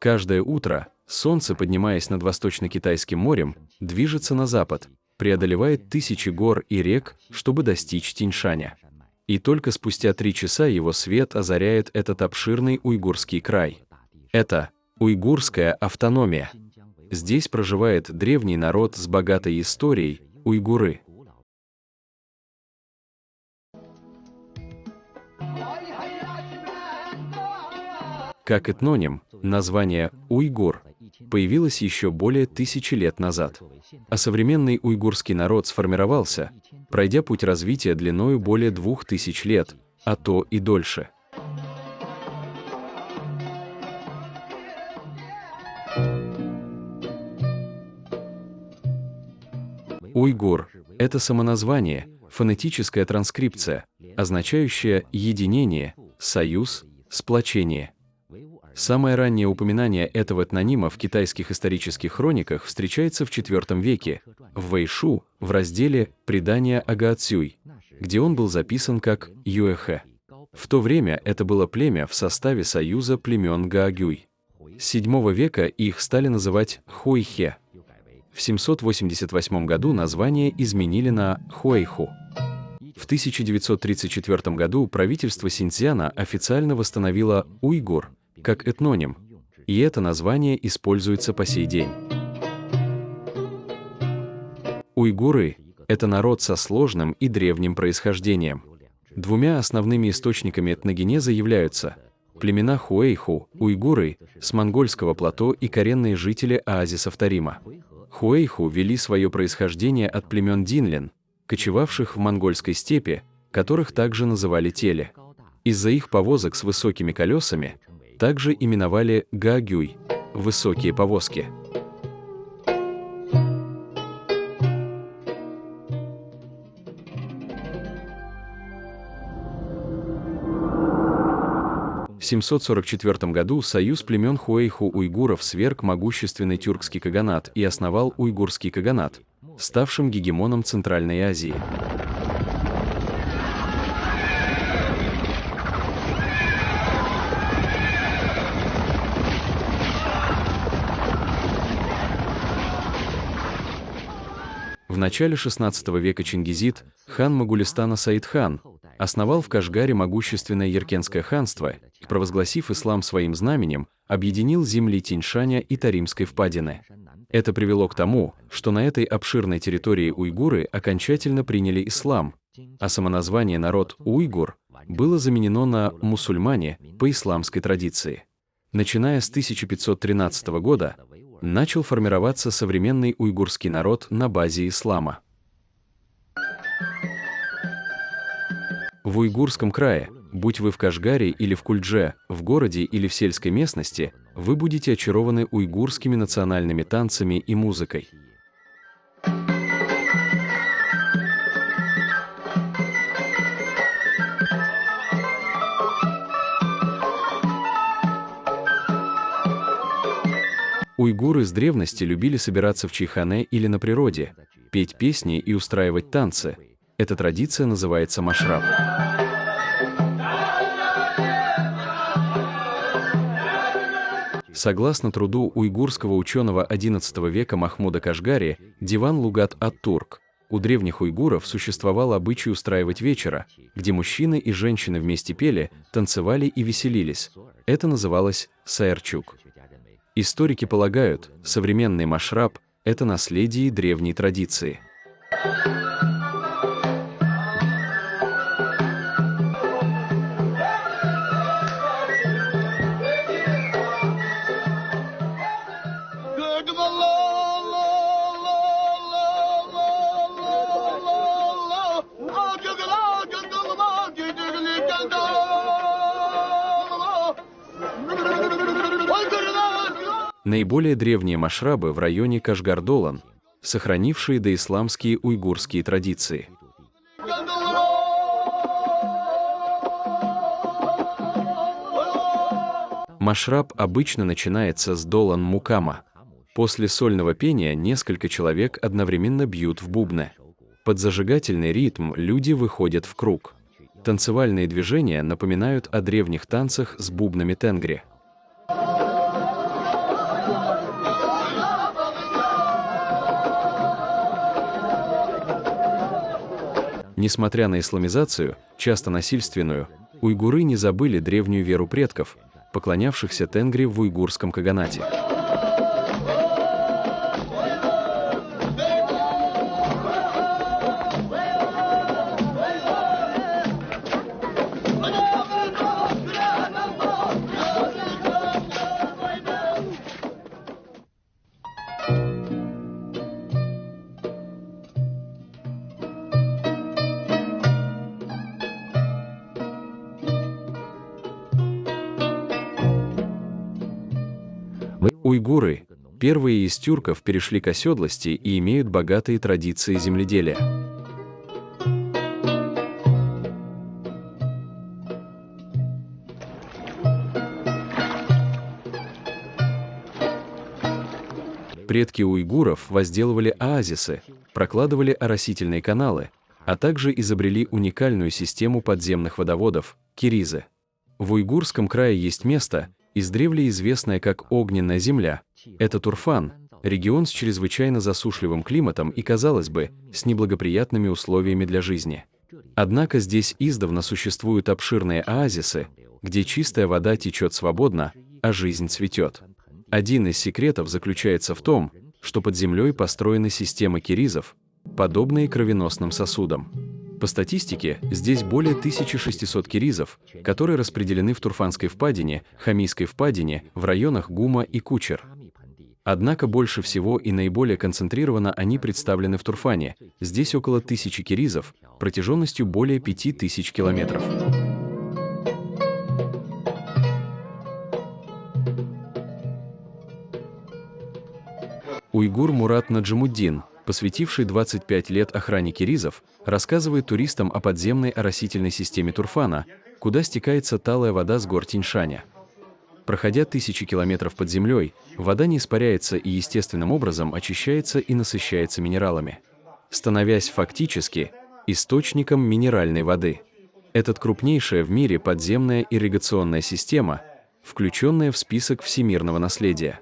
Каждое утро солнце, поднимаясь над Восточно-Китайским морем, движется на запад, преодолевает тысячи гор и рек, чтобы достичь Тяньшаня. И только спустя 3 часа его свет озаряет этот обширный уйгурский край. Это уйгурская автономия. Здесь проживает древний народ с богатой историей – уйгуры. Как этноним, название «уйгур» появилось еще более 1000 лет назад. А современный уйгурский народ сформировался, пройдя путь развития длиною более 2000 лет, а то и дольше. Уйгур – это самоназвание, фонетическая транскрипция, означающая единение, союз, сплочение. Самое раннее упоминание этого этнонима в китайских исторических хрониках встречается в IV веке, в Вэйшу, в разделе «Предания о Гаоцюй», где он был записан как Юэхэ. В то время это было племя в составе союза племен Гаогюй. С VII века их стали называть Хуэйхэ. В 788 году название изменили на Хуэйху. В 1934 году правительство Синьцзяна официально восстановило уйгур как этноним, и это название используется по сей день. Уйгуры – это народ со сложным и древним происхождением. Двумя основными источниками этногенеза являются племена Хуэйху, уйгуры, с монгольского плато и коренные жители оазисов Тарима. Хуэйху вели свое происхождение от племен Динлин, кочевавших в монгольской степи, которых также называли теле. Из-за их повозок с высокими колесами также именовали гаогюй – высокие повозки. В 744 году союз племен Хуэйху-уйгуров сверг могущественный тюркский каганат и основал уйгурский каганат, ставшим гегемоном Центральной Азии. В начале XVI века Чингизид, хан Могулистана Саид-хан, основал в Кашгаре могущественное Яркентское ханство и, провозгласив ислам своим знаменем, объединил земли Тяньшаня и Таримской впадины. Это привело к тому, что на этой обширной территории уйгуры окончательно приняли ислам, а самоназвание народ уйгур было заменено на мусульмане по исламской традиции. Начиная с 1513 года начал формироваться современный уйгурский народ на базе ислама. В уйгурском крае, будь вы в Кашгаре или в Кульдже, в городе или в сельской местности, вы будете очарованы уйгурскими национальными танцами и музыкой. Уйгуры с древности любили собираться в чайхане или на природе, петь песни и устраивать танцы. Эта традиция называется машраб. Согласно труду уйгурского ученого XI века Махмуда Кашгари Диван Лугат ат-Турк, у древних уйгуров существовал обычай устраивать вечера, где мужчины и женщины вместе пели, танцевали и веселились. Это называлось саэрчук. Историки полагают, современный машраб – это наследие древней традиции. Наиболее древние машрабы в районе Кашгар-Долан, сохранившие доисламские уйгурские традиции. Машраб обычно начинается с долан-мукама. После сольного пения несколько человек одновременно бьют в бубны. Под зажигательный ритм люди выходят в круг. Танцевальные движения напоминают о древних танцах с бубнами тенгри. Несмотря на исламизацию, часто насильственную, уйгуры не забыли древнюю веру предков, поклонявшихся Тенгри в уйгурском каганате. Уйгуры – первые из тюрков перешли к оседлости и имеют богатые традиции земледелия. Предки уйгуров возделывали оазисы, прокладывали оросительные каналы, а также изобрели уникальную систему подземных водоводов – киризы. В Уйгурском крае есть место, издревле известная как Огненная земля. Это Турфан, регион с чрезвычайно засушливым климатом и, казалось бы, с неблагоприятными условиями для жизни. Однако здесь издавна существуют обширные оазисы, где чистая вода течет свободно, а жизнь цветет. Один из секретов заключается в том, что под землей построены системы киризов, подобные кровеносным сосудам. По статистике, здесь более 1600 киризов, которые распределены в Турфанской впадине, Хамийской впадине, в районах Гума и Кучер. Однако больше всего и наиболее концентрированно они представлены в Турфане. Здесь около 1000 киризов, протяженностью более 5000 километров. Уйгур Мурат Наджимуддин, посвятивший 25 лет охране киризов, рассказывает туристам о подземной оросительной системе Турфана, куда стекается талая вода с гор Тиньшаня. Проходя тысячи километров под землей, вода не испаряется и естественным образом очищается и насыщается минералами, становясь фактически источником минеральной воды. Это крупнейшая в мире подземная ирригационная система, включенная в список всемирного наследия.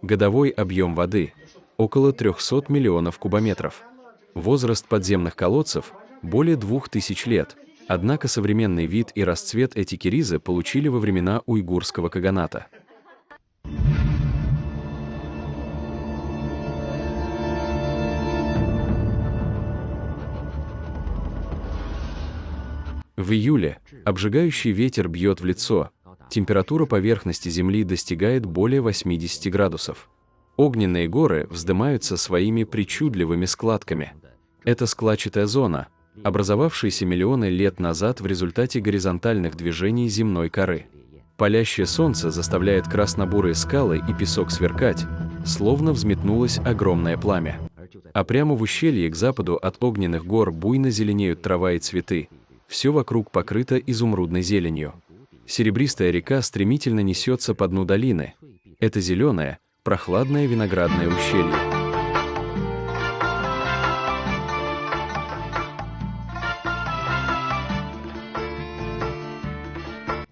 Годовой объем воды – около 300 миллионов кубометров. Возраст подземных колодцев – более 2000 лет, однако современный вид и расцвет эти киризы получили во времена уйгурского каганата. В июле обжигающий ветер бьет в лицо, температура поверхности Земли достигает более 80 градусов. Огненные горы вздымаются своими причудливыми складками. Это складчатая зона, образовавшаяся миллионы лет назад в результате горизонтальных движений земной коры. Палящее солнце заставляет красно-бурые скалы и песок сверкать, словно взметнулось огромное пламя. А прямо в ущелье к западу от огненных гор буйно зеленеют трава и цветы, все вокруг покрыто изумрудной зеленью. Серебристая река стремительно несется по дну долины. Это зеленое, прохладное виноградное ущелье.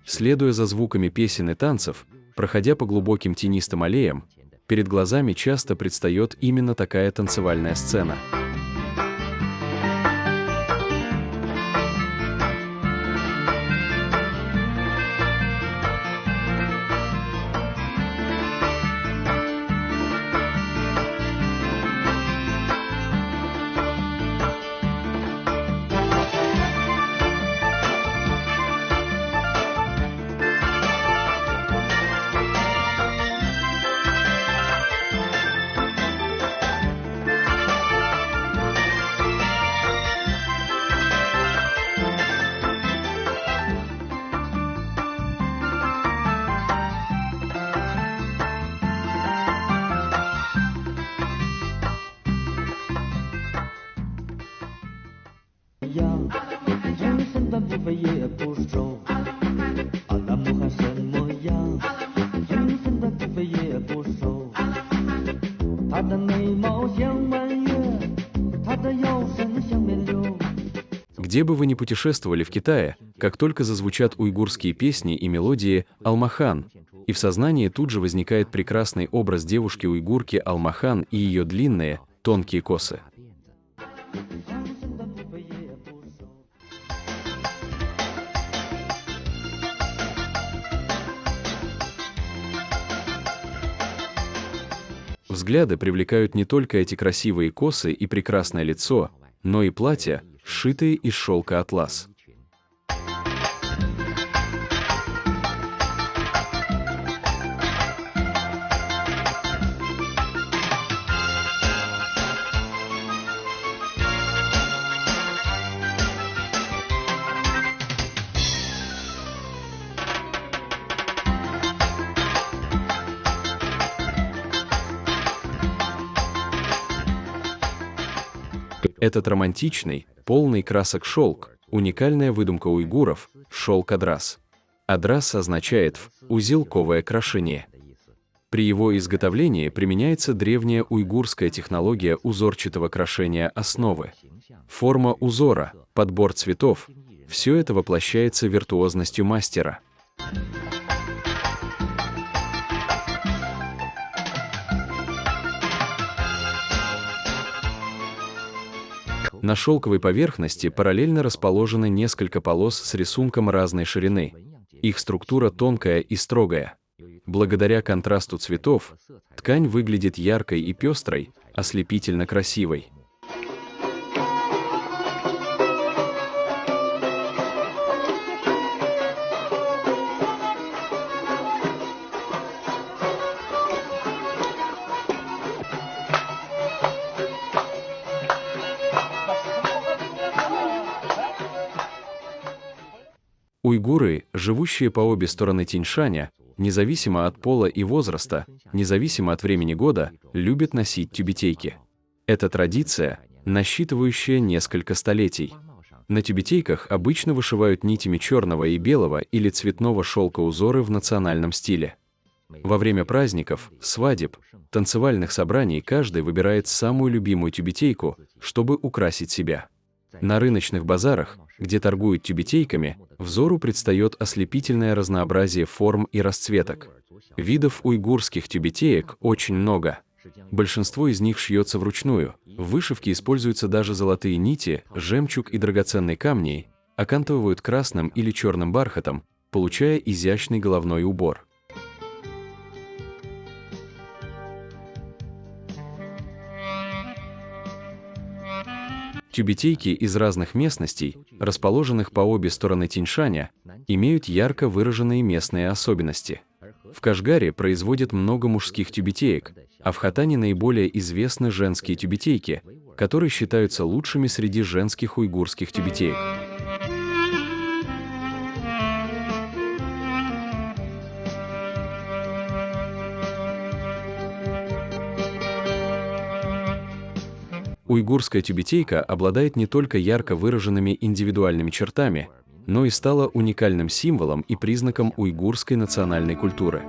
Следуя за звуками песен и танцев, проходя по глубоким тенистым аллеям, перед глазами часто предстает именно такая танцевальная сцена. Где бы вы ни путешествовали в Китае, как только зазвучат уйгурские песни и мелодии «Алмахан», и в сознании тут же возникает прекрасный образ девушки-уйгурки Алмахан и ее длинные, тонкие косы. Взгляды привлекают не только эти красивые косы и прекрасное лицо, но и платья, сшитые из шелка атлас. Этот романтичный, полный красок шелк – уникальная выдумка уйгуров – шелк адрас. Адрас означает «узелковое крашение». При его изготовлении применяется древняя уйгурская технология узорчатого крашения основы. Форма узора, подбор цветов – все это воплощается виртуозностью мастера. На шелковой поверхности параллельно расположены несколько полос с рисунком разной ширины. Их структура тонкая и строгая. Благодаря контрасту цветов, ткань выглядит яркой и пестрой, ослепительно красивой. Уйгуры, живущие по обе стороны Тяньшаня, независимо от пола и возраста, независимо от времени года, любят носить тюбетейки. Это традиция, насчитывающая несколько столетий. На тюбетейках обычно вышивают нитями черного и белого или цветного шелка узоры в национальном стиле. Во время праздников, свадеб, танцевальных собраний каждый выбирает самую любимую тюбетейку, чтобы украсить себя. На рыночных базарах, где торгуют тюбетейками, взору предстает ослепительное разнообразие форм и расцветок. Видов уйгурских тюбетеек очень много. Большинство из них шьется вручную. В вышивке используются даже золотые нити, жемчуг и драгоценные камни, окантовывают красным или черным бархатом, получая изящный головной убор. Тюбетейки из разных местностей, расположенных по обе стороны Тяньшаня, имеют ярко выраженные местные особенности. В Кашгаре производят много мужских тюбетеек, а в Хотане наиболее известны женские тюбетейки, которые считаются лучшими среди женских уйгурских тюбетеек. Уйгурская тюбетейка обладает не только ярко выраженными индивидуальными чертами, но и стала уникальным символом и признаком уйгурской национальной культуры.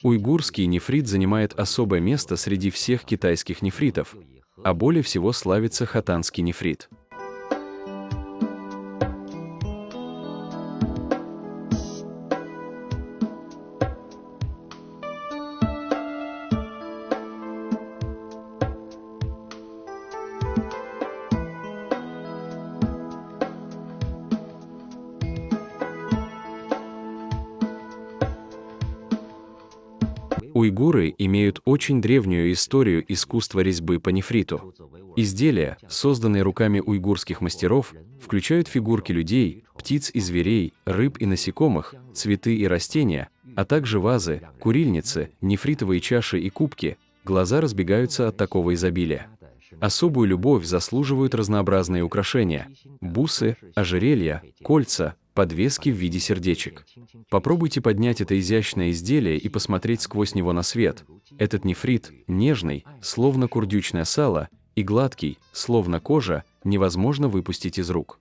Уйгурский нефрит занимает особое место среди всех китайских нефритов, а более всего славится хотанский нефрит. Уйгуры имеют очень древнюю историю искусства резьбы по нефриту. Изделия, созданные руками уйгурских мастеров, включают фигурки людей, птиц и зверей, рыб и насекомых, цветы и растения, а также вазы, курильницы, нефритовые чаши и кубки. Глаза разбегаются от такого изобилия. Особую любовь заслуживают разнообразные украшения – бусы, ожерелья, кольца, подвески в виде сердечек. Попробуйте поднять это изящное изделие и посмотреть сквозь него на свет. Этот нефрит, нежный, словно курдючное сало, и гладкий, словно кожа, невозможно выпустить из рук.